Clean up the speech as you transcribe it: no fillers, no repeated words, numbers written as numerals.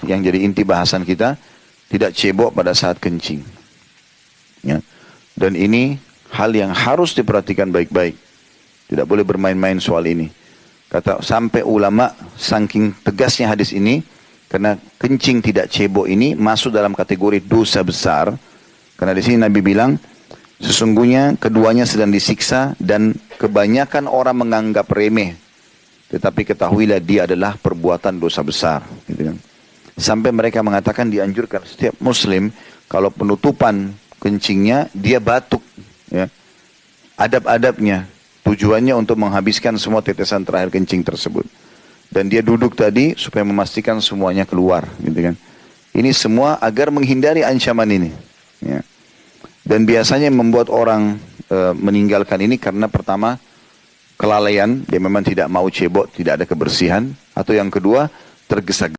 yang jadi inti bahasan kita, tidak cebok pada saat kencing. Ya. Dan ini hal yang harus diperhatikan baik-baik. Tidak boleh bermain-main soal ini. Kata sampai ulama, saking tegasnya hadis ini, karena kencing tidak cebok ini masuk dalam kategori dosa besar. Karena di sini Nabi bilang, sesungguhnya keduanya sedang disiksa dan kebanyakan orang menganggap remeh. Tetapi ketahuilah dia adalah perbuatan dosa besar. Gitu kan. Sampai mereka mengatakan dianjurkan setiap muslim kalau penutupan kencingnya dia batuk. Ya. Adab-adabnya tujuannya untuk menghabiskan semua tetesan terakhir kencing tersebut. Dan dia duduk tadi supaya memastikan semuanya keluar. Gitu kan. Ini semua agar menghindari ancaman ini. Ya. Dan biasanya membuat orang meninggalkan ini karena pertama kelalaian, dia memang tidak mau cebok, tidak ada kebersihan. Atau yang kedua tergesa-gesa.